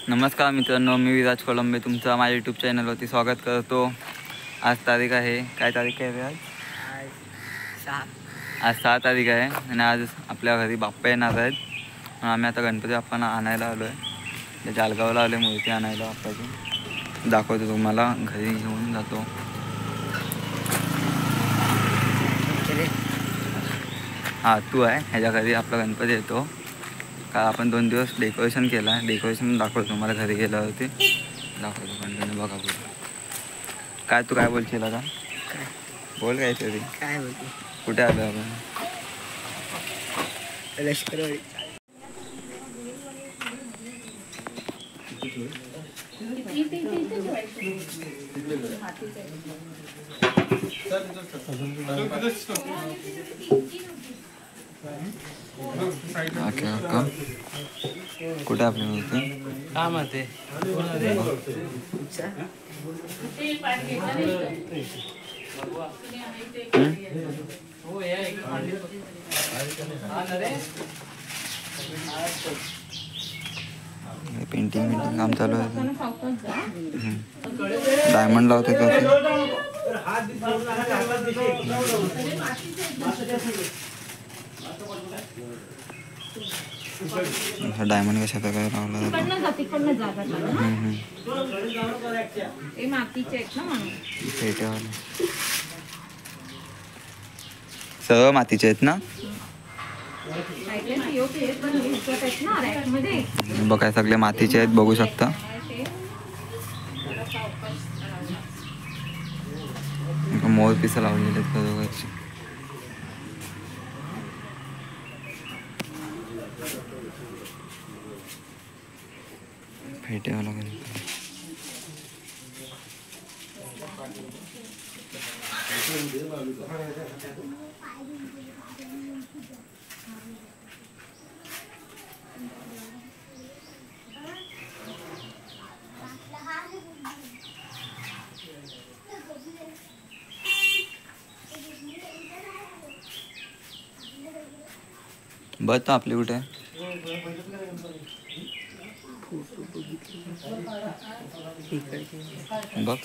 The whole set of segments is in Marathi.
नमस्कार मित्रांनो, मी विराज कोलंबे तुमचं माझ्या यूट्यूब चॅनलवरती स्वागत करतो. आज तारीख आहे, काय तारीख आहे आज? 6 तारीख आहे आणि आज आपल्या घरी बाप्पा येणार आहेत. आम्ही आता गणपती बाप्पांना आणायला आलो आहे. जालगावला आलो आहे मूर्ती आणायला बाप्पाची. दाखवतो तुम्हाला, घरी घेऊन जातो. हा तू आहे, ह्याच्या घरी आपला गणपती येतो. का आपण 2 दिवस डेकोरेशन केलं आहे. डेकोरेशन दाखवतो तुम्हाला घरी गेल्यावरती. दाखवतो कंटिन्यू बघा पुढे. काय तू काय बोलशील आता? बोल काय तरी. काय बोलते? कुठे आलो आपण? लष्करवाडी. कुठे आपली मूर्ती? काम आहे पेंटिंग काम चालू आहे. डायमंड लावते का? डायमंड कशात काय लावला? सर्व मातीचे आहेत ना? बघा सगळे मातीचे आहेत, बघू शकता. मोर पिसं लावलेले आहेत बरोबरची. फेटेवा लागेल. बघ तर आपली कुठे बघ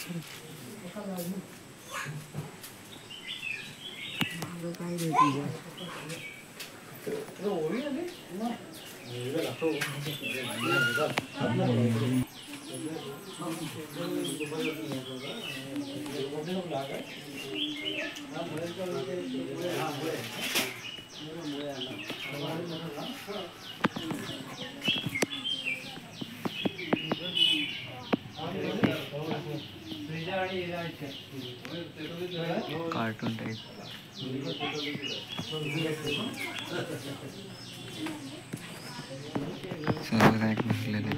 कार्टून टाइप. सर्व काय म्हटलेले.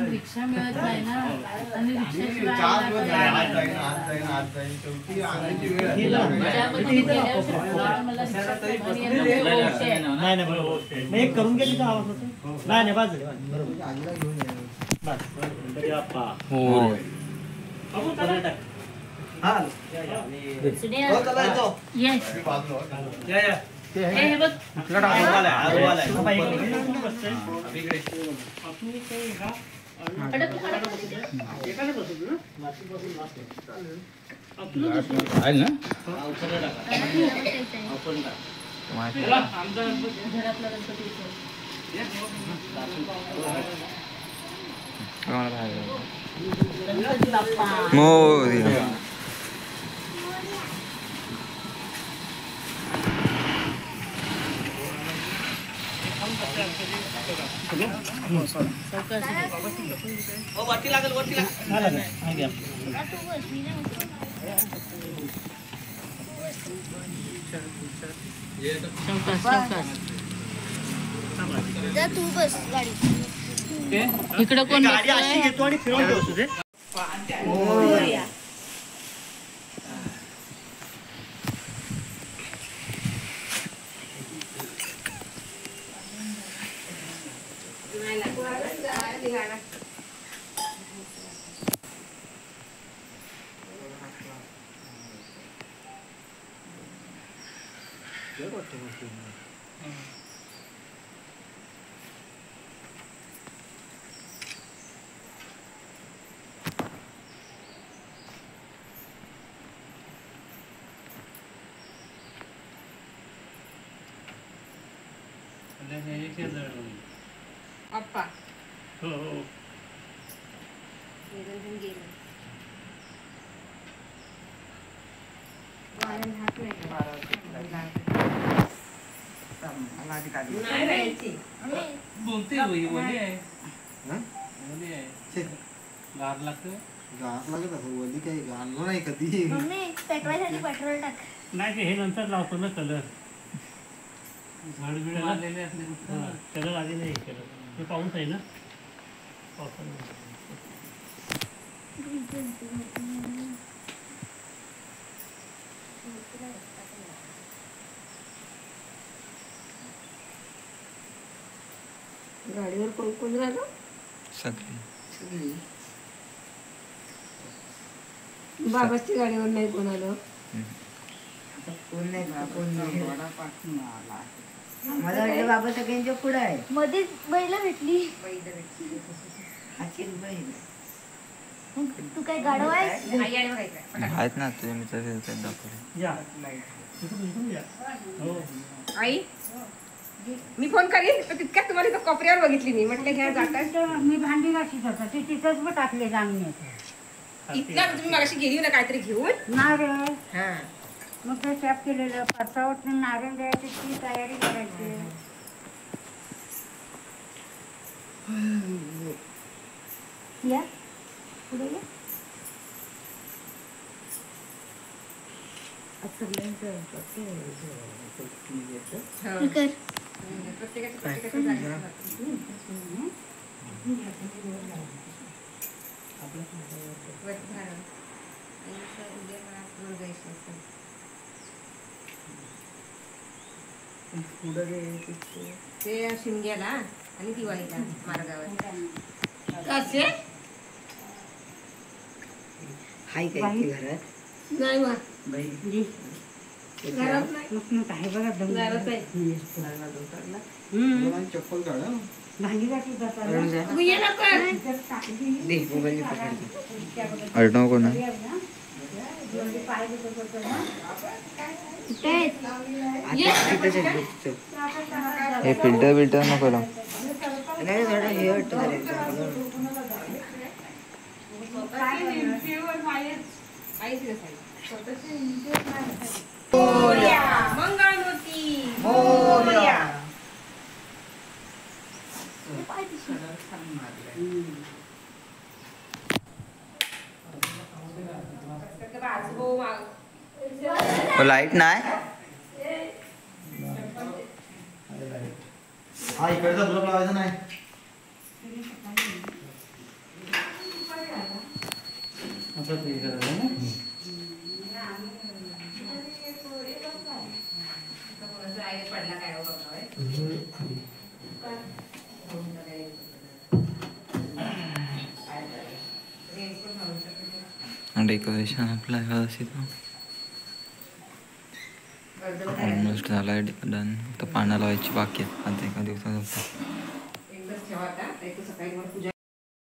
रिक्षा मिळत नाही ना आणि नाही करून घे तिचा आवाज होतो. नाही बाजू वरती लागेल. तू बस गाडी. इकडे कोण गाडी अशी घेतो आणि फिरवून ठेवतो ते. अप्पा हो हो बोलते वही बोली आहे बोली आहे गार लागतं गार लागत असं वली काही गाणलं नाही कधी. मम्मी पेटवायसाठी पेट्रोल टाक. नाही ते हे नंतर लावतो ना कलर झाड बिड आलेले असले कुठं कलर आधी नाही केलं ते पाऊस आहे ना पावसाने गाडीवर कोण कोण राहिलं सगळी बाबाची गाडीवर नाही कोण आलं. मला वाटलं बाबा सगळ्यांच्या पुढे आहे. मध्येच बैल भेटली. आखीर बहीण. तू काय गाढव आहेस? आहेत ना तुझे मित्र फिरतात दाखवले. या इथून या हो आई मी फोन करीन तर तितक्यात तुम्हाला इथं कोपऱ्यावर बघितली मी म्हटलं घ्या जातात. मी भांडी घाशीत होता ते तिथंच मग टाकले जाऊन इथला तुम्ही मगाशी गेली ना काहीतरी घेऊन. ना रे हा मग ते शॅप केलेलं परसावत नारळ द्यायची ती तयारी करायची. या पुढे या. हे कर. प्रत्येकाच्या जागा. ते शिमग्याला आणि दिवाळीला मार्गावर कसे हाय काय ते घरात? नाही मा बाई. घरात नाही काय बघा दम घरात आहे. मुलांनी चप्पल काढा. भांडी घाशीत होता रडून जा. तू ये लवकर. दे मोबाईल पकडते. आडनाव कोण आहे? कुठे आहेत? आता तिथंच आहे ग्रुपचं. हे फिल्टर बिल्टर नको लाव. नाही थोडं हे वाटतं मंगळमूर्ती लाईट नाही. हा इकडचा बल्ब लावायचा नाही. असं ते करायचं ना पडला काय डेकोरेशन आपलं व्यवस्थित ऑलमोस्ट झालं आहे डन. तर पानं लावायची बाकी आहेत. आता एका दिवसात होतं. एकदाच ठेवा आता. सकाळी पूजा